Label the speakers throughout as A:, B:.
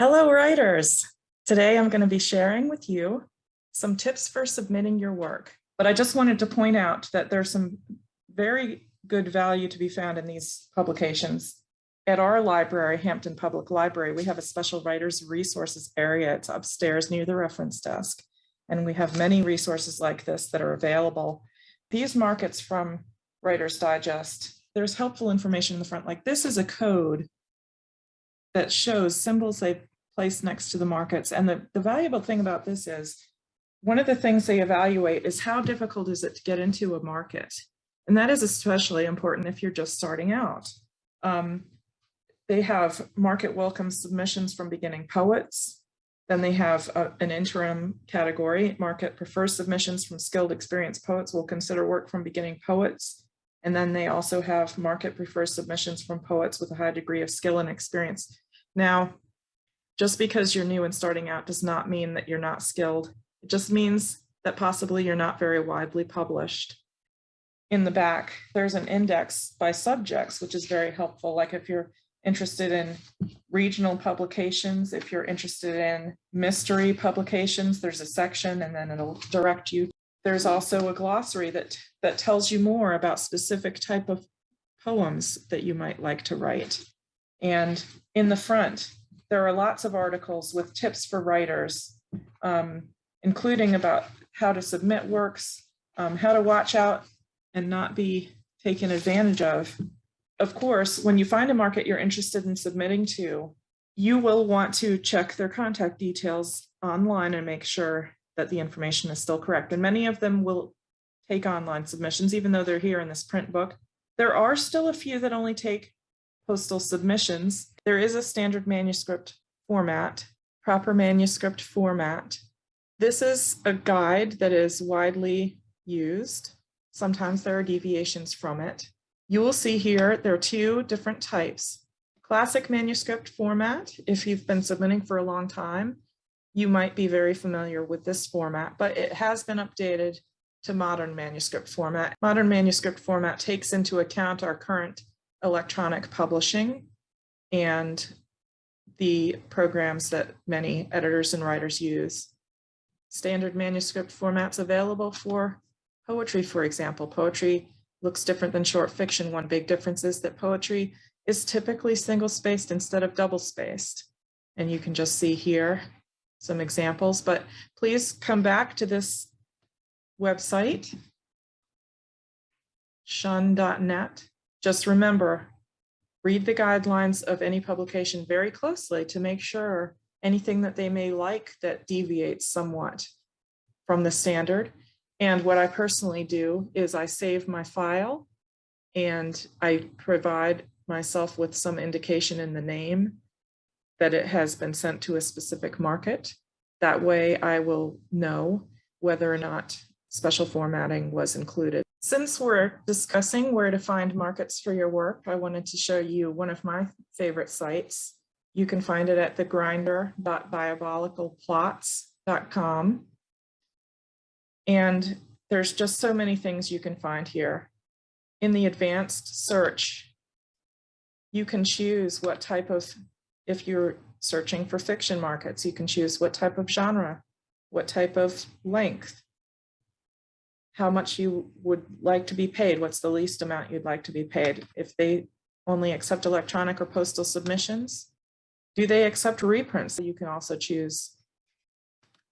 A: Hello, writers. Today I'm going to be sharing with you some tips for submitting your work. But I just wanted to point out that there's some very good value to be found in these publications. At our library, Hampton Public Library, we have a special writers resources area. It's upstairs near the reference desk. And we have many resources like this that are available. These markets from Writer's Digest, there's helpful information in the front. Like this is a code that shows symbols they've placed next to the markets. And the valuable thing about this is one of the things they evaluate is how difficult is it to get into a market. And that is especially important if you're just starting out. They have market welcome submissions from beginning poets. Then they have an interim category. Market prefers submissions from skilled, experienced poets. Will consider work from beginning poets. And then they also have market prefers submissions from poets with a high degree of skill and experience. Now, just because you're new and starting out does not mean that you're not skilled. It just means that possibly you're not very widely published. In the back, there's an index by subjects, which is very helpful. Like if you're interested in regional publications, if you're interested in mystery publications, there's a section and then it'll direct you. There's also a glossary that tells you more about specific type of poems that you might like to write. And in the front, there are lots of articles with tips for writers, including about how to submit works, how to watch out and not be taken advantage of. Of course, when you find a market you're interested in submitting to, you will want to check their contact details online and make sure that the information is still correct. And many of them will take online submissions, even though they're here in this print book. There are still a few that only take postal submissions. There is a standard manuscript format, proper manuscript format. This is a guide that is widely used. Sometimes there are deviations from it. You will see here there are two different types. Classic manuscript format, if you've been submitting for a long time, you might be very familiar with this format, but it has been updated to modern manuscript format. Modern manuscript format takes into account our current electronic publishing and the programs that many editors and writers use. Standard manuscript formats available for poetry, for example. Poetry looks different than short fiction. One big difference is that poetry is typically single-spaced instead of double-spaced. And you can just see here some examples, but please come back to this website, shun.net. Just remember, read the guidelines of any publication very closely to make sure anything that they may like that deviates somewhat from the standard. And what I personally do is I save my file and I provide myself with some indication in the name that it has been sent to a specific market. That way I will know whether or not special formatting was included. Since we're discussing where to find markets for your work, I wanted to show you one of my favorite sites. You can find it at thegrinder.diabolicalplots.com. And there's just so many things you can find here. In the advanced search, you can choose what type of, if you're searching for fiction markets, you can choose what type of genre, what type of length, how much you would like to be paid, what's the least amount you'd like to be paid. If they only accept electronic or postal submissions, do they accept reprints? You can also choose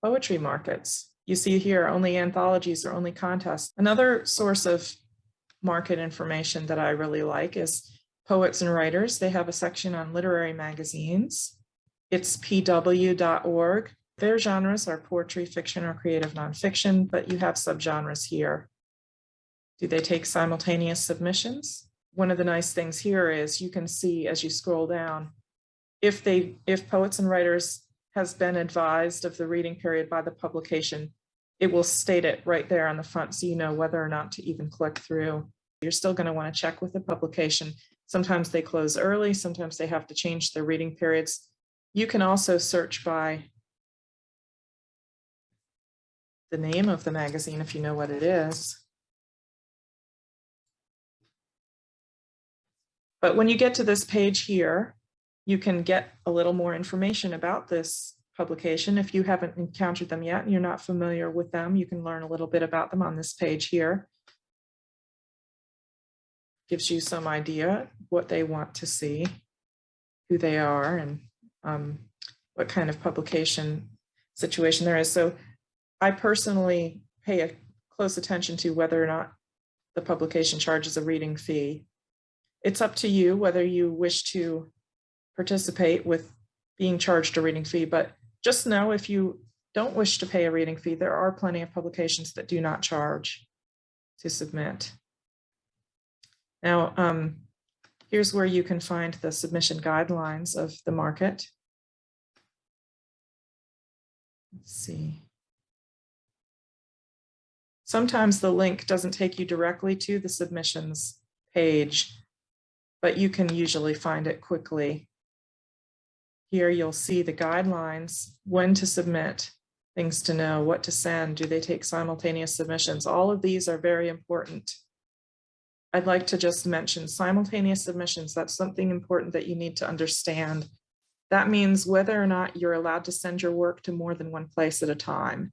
A: poetry markets. You see here only anthologies or only contests. Another source of market information that I really like is Poets and Writers. They have a section on literary magazines. It's pw.org. Their genres are poetry, fiction, or creative nonfiction, but you have subgenres here. Do they take simultaneous submissions? One of the nice things here is you can see as you scroll down, if Poets and Writers has been advised of the reading period by the publication, it will state it right there on the front so you know whether or not to even click through. You're still going to want to check with the publication. Sometimes they close early, sometimes they have to change their reading periods. You can also search by the name of the magazine if you know what it is. But when you get to this page here, You can get a little more information about this publication. If you haven't encountered them yet and you're not familiar with them, you can learn a little bit about them on this page here. Gives you some idea what they want to see, who they are, and what kind of publication situation there is. So I personally pay a close attention to whether or not the publication charges a reading fee. It's up to you whether you wish to participate with being charged a reading fee, but just know if you don't wish to pay a reading fee, there are plenty of publications that do not charge to submit. Now, here's where you can find the submission guidelines of the market. Let's see. Sometimes the link doesn't take you directly to the submissions page, but you can usually find it quickly. Here you'll see the guidelines, when to submit, things to know, what to send, do they take simultaneous submissions? All of these are very important. I'd like to just mention simultaneous submissions. That's something important that you need to understand. That means whether or not you're allowed to send your work to more than one place at a time.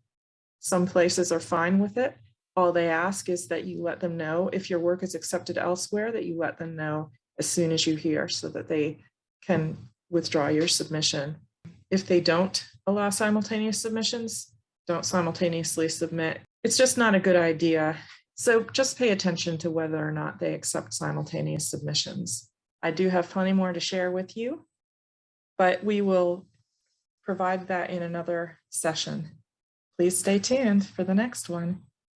A: Some places are fine with it. All they ask is that you let them know if your work is accepted elsewhere, that you let them know as soon as you hear so that they can withdraw your submission. If they don't allow simultaneous submissions, don't simultaneously submit. It's just not a good idea. So just pay attention to whether or not they accept simultaneous submissions. I do have plenty more to share with you, but we will provide that in another session. Please stay tuned for the next one.